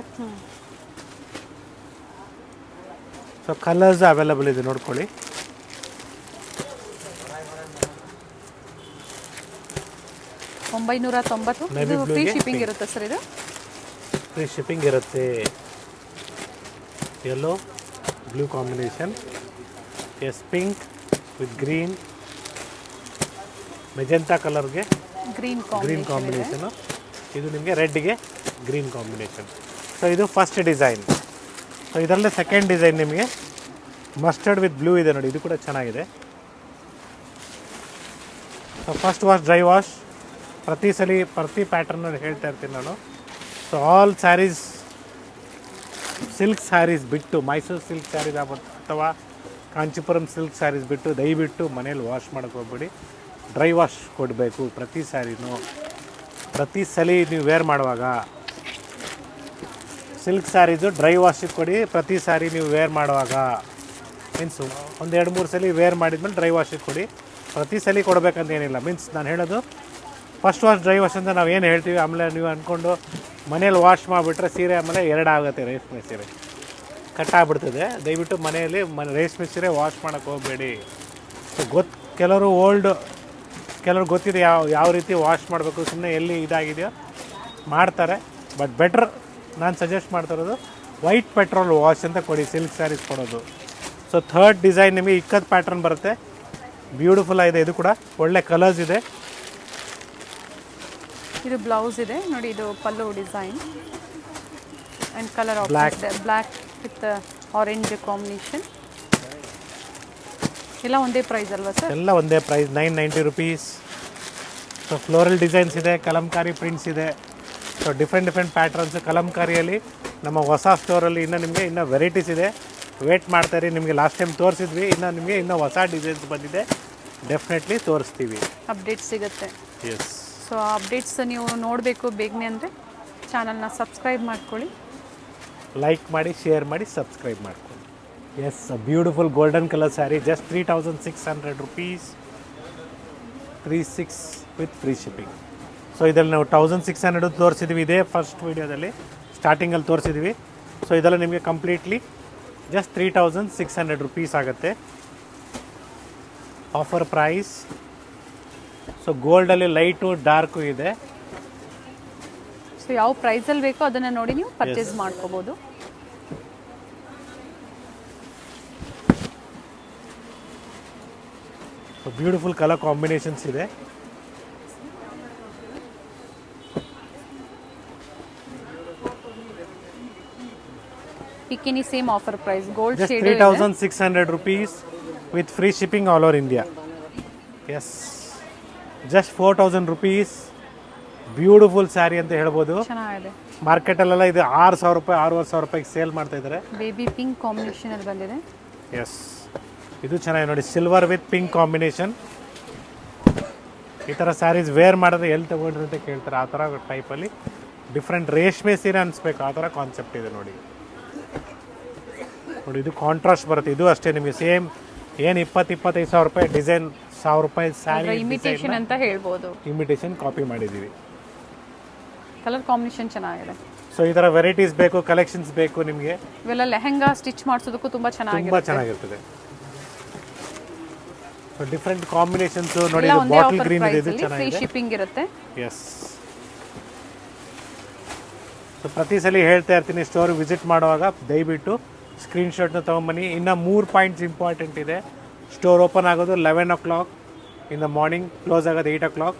ಸೊ ಕಲರ್ಸ್ ಅವೈಲಬಲ್ ಇದೆ ನೋಡ್ಕೊಳ್ಳಿ. $990. ಫ್ರೀ ಶಿಪ್ಪಿಂಗ್ ಇರುತ್ತೆ ಸರ್. ಇದು ಫ್ರೀ ಶಿಪ್ಪಿಂಗ್ ಇರುತ್ತೆ. Yellow blue combination. Yes, pink with green, magenta ಕಲರ್ಗೆ ಗ್ರೀನ್ ಕಾಂಬಿನೇಷನು. ಇದು ನಿಮಗೆ ರೆಡ್ಗೆ ಗ್ರೀನ್ ಕಾಂಬಿನೇಷನ್. ಸೊ ಇದು ಫಸ್ಟ್ ಡಿಸೈನ್. ಸೊ ಇದರಲ್ಲೇ ಸೆಕೆಂಡ್ ಡಿಸೈನ್ ನಿಮಗೆ ಮಸ್ಟರ್ಡ್ ವಿತ್ ಬ್ಲೂ ಇದೆ ನೋಡಿ. ಇದು ಕೂಡ ಚೆನ್ನಾಗಿದೆ. So first wash, dry wash. ಪ್ರತಿ ಪ್ಯಾಟರ್ನಲ್ಲಿ ಹೇಳ್ತಾ ಇರ್ತೀನಿ ನಾನು. So all saris, silk saris ಬಿಟ್ಟು, ಮೈಸೂರು ಸಿಲ್ಕ್ ಸ್ಯಾರೀಸ್ ಅಥವಾ ಕಾಂಚೀಪುರಂ ಸಿಲ್ಕ್ ಸ್ಯಾರೀಸ್ ಬಿಟ್ಟು ದಯವಿಟ್ಟು ಮನೇಲಿ ವಾಶ್ ಮಾಡೋಕ್ಕೆ ಹೋಗ್ಬೇಡಿ. ಡ್ರೈ ವಾಶ್ ಕೊಡಬೇಕು ಪ್ರತಿ ಸ್ಯಾರಿನೂ. ಪ್ರತಿ ಸಲ ನೀವು ವೇರ್ ಮಾಡುವಾಗ ಸಿಲ್ಕ್ ಸ್ಯಾರೀಸು ಡ್ರೈ ವಾಶಿಗೆ ಕೊಡಿ. ಪ್ರತಿ ಸ್ಯಾರಿ ನೀವು ವೇರ್ ಮಾಡುವಾಗ ಮೀನ್ಸು ಒಂದು 2-3 ಸಲ ವೇರ್ ಮಾಡಿದ್ಮೇಲೆ ಡ್ರೈ ವಾಶಿಗೆ ಕೊಡಿ. ಪ್ರತಿ ಸಲ ಕೊಡಬೇಕಂತ ಏನಿಲ್ಲ. ಮೀನ್ಸ್ ನಾನು ಹೇಳೋದು ಫಸ್ಟ್ ವಾಶ್, ಡ್ರೈ ವಾಶ್ ಅಂತ ನಾವು ಏನು ಹೇಳ್ತೀವಿ. ಆಮೇಲೆ ನೀವು ಅಂದ್ಕೊಂಡು ಮನೇಲಿ ವಾಶ್ ಮಾಡಿಬಿಟ್ರೆ ಸೀರೆ ಆಮೇಲೆ 2 ಆಗುತ್ತೆ. ರೇಷ್ಮೆ ಸೀರೆ ಕಟ್ಟಾಗ್ಬಿಡ್ತದೆ. ದಯವಿಟ್ಟು ಮನೆಯಲ್ಲಿ ರೇಷ್ಮೆ ಸೀರೆ ವಾಶ್ ಮಾಡೋಕ್ಕೆ ಹೋಗಬೇಡಿ. ಸೊ ಕೆಲವರು ಗೊತ್ತಿದೆ ಯಾವ ರೀತಿ ವಾಶ್ ಮಾಡಬೇಕು. ಸುಮ್ಮನೆ ಎಲ್ಲಿ ಇದಾಗಿದೆಯೋ ಮಾಡ್ತಾರೆ. ಬಟ್ ಬೆಟ್ರ್ ನಾನು ಸಜೆಸ್ಟ್ ಮಾಡ್ತಾ ಇರೋದು ವೈಟ್ ಪೆಟ್ರೋಲ್ ವಾಶ್ ಅಂತ ಕೊಡಿ ಸಿಲ್ಕ್ ಸ್ಯಾರೀಸ್ ಕೊಡೋದು. ಸೊ ಥರ್ಡ್ ಡಿಸೈನ್ ನಿಮಗೆ ಇಕ್ಕದ ಪ್ಯಾಟ್ರನ್ ಬರುತ್ತೆ. ಬ್ಯೂಟಿಫುಲ್ ಆಗಿದೆ. ಇದು ಕೂಡ ಒಳ್ಳೆ ಕಲರ್ಸ್ ಇದೆ. ಇದು ಬ್ಲೌಸ್ ಇದೆ ನೋಡಿ. ಇದು pallu design and colour option ಇದೆ. Black with orange combination. ಎಲ್ಲ ಒಂದೇ ಪ್ರೈಸ್ ಅಲ್ವಾ ಸರ್? ಎಲ್ಲ ಒಂದೇ price, 990 rupees. So floral designs ಇದೆ, ಕಲಂಕಾರಿ ಪ್ರಿಂಟ್ಸ್ ಇದೆ. So different patterns. ಕಲಂಕಾರಿಯಲ್ಲಿ ನಮ್ಮ ಹೊಸ ಸ್ಟೋರಲ್ಲಿ ಇನ್ನೂ ವೆರೈಟೀಸ್ ಇದೆ. ವೇಟ್ ಮಾಡ್ತಾಯಿರಿ. ನಿಮಗೆ ಲಾಸ್ಟ್ ಟೈಮ್ ತೋರಿಸಿದ್ವಿ. ನಿಮಗೆ ಇನ್ನೂ ಹೊಸ ಡಿಸೈನ್ಸ್ ಬಂದಿದೆ. ಡೆಫಿನೆಟ್ಲಿ ತೋರಿಸ್ತೀವಿ. ಅಪ್ಡೇಟ್ ಸಿಗುತ್ತೆ. ಎಸ್. ಸೊ ಆ ಅಪ್ಡೇಟ್ಸ್ ನೀವು ನೋಡಬೇಕು ಬೇಗನೆ ಅಂದರೆ ಚಾನಲ್ನ ಸಬ್ಸ್ಕ್ರೈಬ್ ಮಾಡ್ಕೊಳ್ಳಿ. ಲೈಕ್ ಮಾಡಿ, ಶೇರ್ ಮಾಡಿ, ಸಬ್ಸ್ಕ್ರೈಬ್ ಮಾಡ್ಕೊಳ್ಳಿ. Yes, beautiful golden colour sari. Just 3600 rupees. 36 with free shipping. So ಇದರಲ್ಲಿ ನಾವು 1600 ತೋರಿಸಿದ್ವಿ. ಇದೇ ಫಸ್ಟ್ ವೀಡಿಯೋದಲ್ಲಿ ಸ್ಟಾರ್ಟಿಂಗಲ್ಲಿ ತೋರಿಸಿದ್ವಿ. ಸೊ ಇದೆಲ್ಲ ನಿಮಗೆ ಕಂಪ್ಲೀಟ್ಲಿ ಜಸ್ಟ್ 3600 ರುಪೀಸ್ ಆಗುತ್ತೆ. Offer price. ಸೊ ಗೋಲ್ಡಲ್ಲಿ ಲೈಟು ಡಾರ್ಕು ಇದೆ. ಸೊ ಯಾವ ಪ್ರೈಸಲ್ಲಿ ಬೇಕೋ ಅದನ್ನು ನೋಡಿ ನೀವು ಪರ್ಚೇಸ್ ಮಾಡ್ಕೋಬೋದು. ಸೊ ಬ್ಯೂಟಿಫುಲ್ ಕಲರ್ ಕಾಂಬಿನೇಷನ್ಸ್ ಇದೆ. Bikini same offer price. Gold just shade 3600 rupees with free shipping all over India. Yes, just 4000 rupees. Beautiful sari ಅಂತ ಹೇಳ್ಬೋದು. ಚೆನ್ನಾಗಿದೆ. ಮಾರ್ಕೆಟಲ್ಲೆಲ್ಲ ಇದು 6000 ರೂಪಾಯಿ 6500 ರೂಪಾಯಿಗೆ ಸೇಲ್ ಮಾಡ್ತಾ ಇದ್ದಾರೆ. ಬೇಬಿ ಪಿಂಕ್ ಕಾಂಬಿನೇಷನ್ ಅಲ್ಲಿ ಬಂದಿದೆ. ಎಸ್, ಇದು ಚೆನ್ನಾಗಿದೆ ನೋಡಿ. Silver with pink combination. ಈ ಥರ ಸ್ಯಾರೀಸ್ ವೇರ್ ಮಾಡಿದ್ರೆ ಎಲ್ಲಿ ತೊಗೊಂಡ್ರಿ ಅಂತ ಕೇಳ್ತಾರೆ. ಆ ಥರ ಟೈಪಲ್ಲಿ ಡಿಫ್ರೆಂಟ್ ರೇಷ್ಮೆ ಸೀರೆ ಅನಿಸ್ಬೇಕು. ಆ ಥರ ಕಾನ್ಸೆಪ್ಟ್ ಇದೆ ನೋಡಿ. ಇದು ಕಾಂಟ್ರಾಸ್ಟ್ ಬರುತ್ತೆ. ಇದು ಅಷ್ಟೇ ನಿಮಗೆ ಸೇಮ್ ಏನು 20-25 ಸಾವಿರ ರೂಪಾಯಿ ಡಿಸೈನ್ 1000 ರೂಪಾಯಿ ಸ್ಯಾರಿ ಇಮಿಟೇಷನ್ ಅಂತ ಹೇಳ್ಬೋದು. ಇಮಿಟೇಷನ್ ಕಾಪಿ ಮಾಡಿದ್ದೀವಿ. ಕಲರ್ ಕಾಂಬಿನೇಷನ್ ಚೆನ್ನಾಗಿದೆ. ಸೊ ಈ ಥರ ವೆರೈಟೀಸ್ ಬೇಕು, ಕಲೆಕ್ಷನ್ಸ್ ಬೇಕು ನಿಮಗೆ, ಇವೆಲ್ಲ ಲೆಹೆಂಗಾ ಸ್ಟಿಚ್ ಮಾಡಿಸೋದಕ್ಕೂ ತುಂಬ ತುಂಬ ಚೆನ್ನಾಗಿದೆ. ಚೆನ್ನಾಗಿರ್ತದೆ. ಸೊ ಡಿಫ್ರೆಂಟ್ ಕಾಂಬಿನೇಷನ್ಸ್ ನೋಡಿ, ಎಲ್ಲ ಇದು ಒಂದೇ ಬಾಟಲ್ ಆಫರ್ ಗ್ರೀನ್ ಇದೆ, ಪ್ರೈಸ್ ಇದು ಅಲ್ಲಿ ಫ್ರೀ ಚೆನ್ನಾಗಿದೆ. ಶಿಪ್ಪಿಂಗ್ ಇರುತ್ತೆ. ಎಸ್. ಸೊ ಪ್ರತಿ ಸಲ ಹೇಳ್ತಾ ಇರ್ತೀನಿ, ಸ್ಟೋರ್ ವಿಸಿಟ್ ಮಾಡುವಾಗ ದಯವಿಟ್ಟು ಸ್ಕ್ರೀನ್ಶಾಟ್ನ ತೊಗೊಂಬನ್ನಿ. ಇನ್ನು 3 ಪಾಯಿಂಟ್ಸ್ ಇಂಪಾರ್ಟೆಂಟ್ ಇದೆ. ಸ್ಟೋರ್ ಓಪನ್ ಆಗೋದು 11 o'clock in the morning, close ಆಗೋದು 8 o'clock.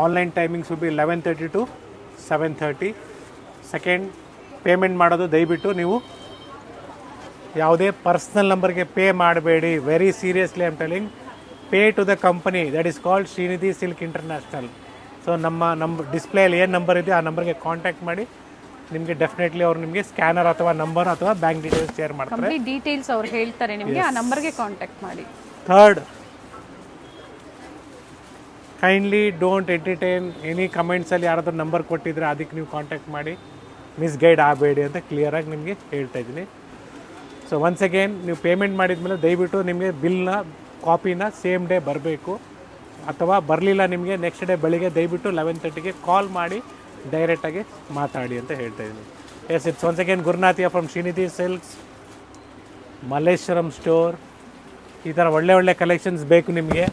Online timings will be 11:30 to 7:30. Second, payment ಮಾಡೋದು ದಯವಿಟ್ಟು ನೀವು ಯಾವುದೇ ಪರ್ಸ್ನಲ್ ನಂಬರ್ಗೆ ಪೇ ಮಾಡಬೇಡಿ. Very seriously I am telling, pay to the company that is called Srinidhi silk international. So ನಮ್ಮ ಡಿಸ್ಪ್ಲೇಯಲ್ಲಿ ಏನು ನಂಬರ್ ಇದೆ ಆ ನಂಬರ್ಗೆ ಕಾಂಟ್ಯಾಕ್ಟ್ ಮಾಡಿ. ನಿಮಗೆ ಡೆಫಿನೆಟ್ಲಿ ಅವ್ರು ನಿಮಗೆ ಸ್ಕ್ಯಾನರ್ ಅಥವಾ ನಂಬರ್ ಅಥವಾ ಬ್ಯಾಂಕ್ ಡೀಟೇಲ್ಸ್ ಶೇರ್ ಮಾಡ್ತಾರೆ. ಕಂಪ್ಲೀಟ್ ಡೀಟೇಲ್ಸ್ ಅವ್ರು ಹೇಳ್ತಾರೆ ನಿಮಗೆ, ಆ ನಂಬರ್ಗೆ ಕಾಂಟ್ಯಾಕ್ಟ್ ಮಾಡಿ. Third, kindly don't entertain any ಕಮೆಂಟ್ಸಲ್ಲಿ ಯಾರಾದ್ರೂ ನಂಬರ್ ಕೊಟ್ಟಿದ್ರೆ ಅದಕ್ಕೆ ನೀವು ಕಾಂಟ್ಯಾಕ್ಟ್ ಮಾಡಿ ಮಿಸ್ಗೈಡ್ ಆಗಬೇಡಿ ಅಂತ ಕ್ಲಿಯರಾಗಿ ನಿಮಗೆ ಹೇಳ್ತಾ ಇದ್ದೀನಿ. ಸೊ ಒನ್ಸ್ ಅಗೇನ್, ನೀವು ಪೇಮೆಂಟ್ ಮಾಡಿದ ಮೇಲೆ ದಯವಿಟ್ಟು ನಿಮಗೆ ಬಿಲ್ನ ಕಾಪಿನ ಸೇಮ್ ಡೇ ಬರಬೇಕು, ಅಥವಾ ಬರಲಿಲ್ಲ ನಿಮಗೆ ನೆಕ್ಸ್ಟ್ ಡೇ ಬೆಳಿಗ್ಗೆ ದಯವಿಟ್ಟು 11:30ಗೆ ಕಾಲ್ ಮಾಡಿ ಡೈರೆಕ್ಟಾಗಿ ಮಾತಾಡಿ ಅಂತ ಹೇಳ್ತಾ ಇದ್ದೀನಿ. ಎಸ್, ಇಟ್ಸ್ ಒನ್ಸ್ ಅಗೇನ್ ಗುರುನಾಥಿಯ from Srinidhi silks, Malleswaram store. ಈ ಥರ ಒಳ್ಳೆ ಕಲೆಕ್ಷನ್ಸ್ ಬೇಕು ನಿಮಗೆ,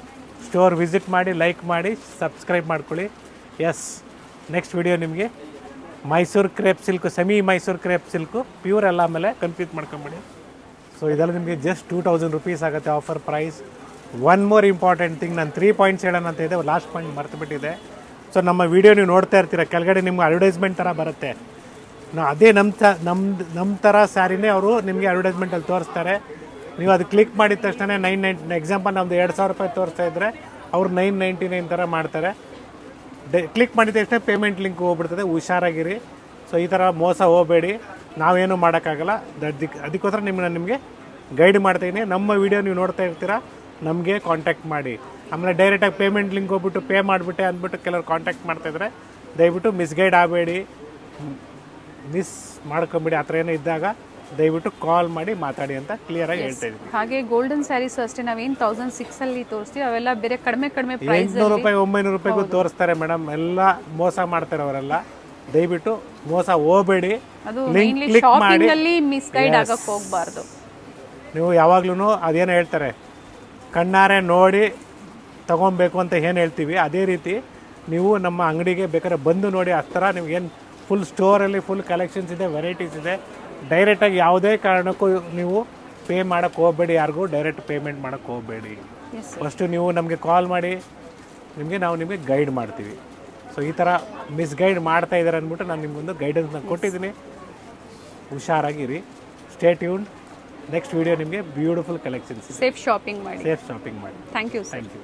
ಸ್ಟೋರ್ ವಿಸಿಟ್ ಮಾಡಿ, ಲೈಕ್ ಮಾಡಿ, ಸಬ್ಸ್ಕ್ರೈಬ್ ಮಾಡ್ಕೊಳ್ಳಿ. ಎಸ್, ನೆಕ್ಸ್ಟ್ ವಿಡಿಯೋ ನಿಮಗೆ Mysore crepe silk, semi Mysore crepe silk, pure ಎಲ್ಲ ಆಮೇಲೆ ಕನ್ಫ್ಯೂಸ್ ಮಾಡ್ಕೊಂಬಿಡಿ. ಸೊ ಇದೆಲ್ಲ ನಿಮಗೆ ಜಸ್ಟ್ 2000 rupees ಆಗುತ್ತೆ offer price. One more important thing, ನಾನು 3 ಪಾಯಿಂಟ್ಸ್ ಹೇಳೋಣ ಅಂತ ಇದೆ, ಲಾಸ್ಟ್ ಪಾಯಿಂಟ್ ಮರ್ತುಬಿಟ್ಟಿದೆ. ಸೊ ನಮ್ಮ ವಿಡಿಯೋ ನೀವು ನೋಡ್ತಾ ಇರ್ತೀರ, ಕೆಳಗಡೆ ನಿಮ್ಗೆ ಅಡ್ವರ್ಟೈಸ್ಮೆಂಟ್ ಥರ ಬರುತ್ತೆ. ಅದೇ ನಮ್ಮ ಥರ ಸ್ಯಾರಿನೇ ಅವರು ನಿಮಗೆ ಅಡ್ವರ್ಟೈಸ್ಮೆಂಟಲ್ಲಿ ತೋರಿಸ್ತಾರೆ. ನೀವು ಅದು ಕ್ಲಿಕ್ ಮಾಡಿದ ತಕ್ಷಣ 990, ಎಕ್ಸಾಂಪಲ್ ನಮ್ಮದು 2000 ರೂಪಾಯಿ ತೋರಿಸ್ತಾ ಇದ್ದರೆ ಅವ್ರು 999 ಥರ ಮಾಡ್ತಾರೆ. ಕ್ಲಿಕ್ ಮಾಡಿದ ತಕ್ಷಣ ಪೇಮೆಂಟ್ ಲಿಂಕ್ ಹೋಗ್ಬಿಡ್ತದೆ. ಹುಷಾರಾಗಿರಿ. ಸೊ ಈ ಥರ ಮೋಸ ಹೋಗಬೇಡಿ, ನಾವೇನು ಮಾಡೋಕ್ಕಾಗಲ್ಲ. ಅದಕ್ಕೋಸ್ಕರ ನಿಮಗೆ ಗೈಡ್ ಮಾಡ್ತಾಯಿದ್ದೀನಿ. ನಮ್ಮ ವಿಡಿಯೋ ನೀವು ನೋಡ್ತಾ ಇರ್ತೀರಾ, ನಮಗೆ ಕಾಂಟ್ಯಾಕ್ಟ್ ಮಾಡಿ. ಆಮೇಲೆ ಡೈರೆಕ್ಟಾಗಿ ಪೇಮೆಂಟ್ ಲಿಂಕ್ ಹೋಗ್ಬಿಟ್ಟು ಪೇ ಮಾಡಿಬಿಟ್ಟೆ ಅಂದ್ಬಿಟ್ಟು ಕೆಲವರು ಕಾಂಟ್ಯಾಕ್ಟ್ ಮಾಡ್ತಾಯಿದ್ರೆ ದಯವಿಟ್ಟು ಮಿಸ್ಗೈಡ್ ಆಗಬೇಡಿ, ಮಿಸ್ ಮಾಡ್ಕೊಂಬಿಡಿ. ಆ ಥರ ಏನೋ ಇದ್ದಾಗ ದಯವಿಟ್ಟು ಕಾಲ್ ಮಾಡಿ ಮಾತಾಡಿ ಅಂತ ಕ್ಲಿಯರಾಗಿ ಹೇಳ್ತಾ ಇದ್ದೀನಿ. ಹಾಗೆ ಗೋಲ್ಡನ್ ಸ್ಯಾರೀಸ್ ಅಷ್ಟೇ, ನಾವೇನು 1006 ತೋರಿಸ್ತೀವಿ ಅವೆಲ್ಲ ಬೇರೆ ಕಡಿಮೆ ಪ್ರೈಸ್, 800 ರೂಪಾಯಿ 900 ರೂಪಾಯಿಗೂ ತೋರಿಸ್ತಾರೆ ಮೇಡಮ್. ಎಲ್ಲ ಮೋಸ ಮಾಡ್ತಾರೆ ಅವರೆಲ್ಲ. ದಯವಿಟ್ಟು ಮೋಸ ಹೋಗಬೇಡಿ, ಲಿಂಕ್ ಕ್ಲಿಕ್ ಮಾಡಿ. ಮಿಸ್ಗೈಡ್ ಆಗಕ್ಕೆ ಹೋಗಬಾರ್ದು. ನೀವು ಯಾವಾಗ್ಲೂ ಅದೇನು ಹೇಳ್ತಾರೆ, ಕಣ್ಣಾರೆ ನೋಡಿ ತಗೊಬೇಕು ಅಂತ ಏನು ಹೇಳ್ತೀವಿ, ಅದೇ ರೀತಿ ನೀವು ನಮ್ಮ ಅಂಗಡಿಗೆ ಬೇಕಾದ್ರೆ ಬಂದು ನೋಡಿ. ಆ ಥರ ನಿಮ್ಗೇನು ಫುಲ್ ಸ್ಟೋರಲ್ಲಿ ಫುಲ್ ಕಲೆಕ್ಷನ್ಸ್ ಇದೆ, ವೆರೈಟೀಸ್ ಇದೆ. ಡೈರೆಕ್ಟಾಗಿ ಯಾವುದೇ ಕಾರಣಕ್ಕೂ ನೀವು ಪೇ ಮಾಡೋಕ್ಕೆ ಹೋಗಬೇಡಿ, ಯಾರಿಗೂ ಡೈರೆಕ್ಟ್ ಪೇಮೆಂಟ್ ಮಾಡೋಕ್ಕೆ ಹೋಗಬೇಡಿ. ಫಸ್ಟು ನೀವು ನಮಗೆ ಕಾಲ್ ಮಾಡಿ, ನಾವು ನಿಮಗೆ ಗೈಡ್ ಮಾಡ್ತೀವಿ. ಸೊ ಈ ಥರ ಮಿಸ್ಗೈಡ್ ಮಾಡ್ತಾ ಇದ್ದಾರೆ ಅಂದ್ಬಿಟ್ಟು ನಾನು ನಿಮಗೊಂದು ಗೈಡೆನ್ಸ್ನ ಕೊಟ್ಟಿದ್ದೀನಿ. ಹುಷಾರಾಗಿರಿ. Stay tuned. ನೆಕ್ಸ್ಟ್ ವಿಡಿಯೋ ನಿಮಗೆ ಬ್ಯೂಟಿಫುಲ್ ಕಲೆಕ್ಷನ್ಸ್. ಸೇಫ್ ಶಾಪಿಂಗ್ ಮಾಡಿ. Thank you. Thank you.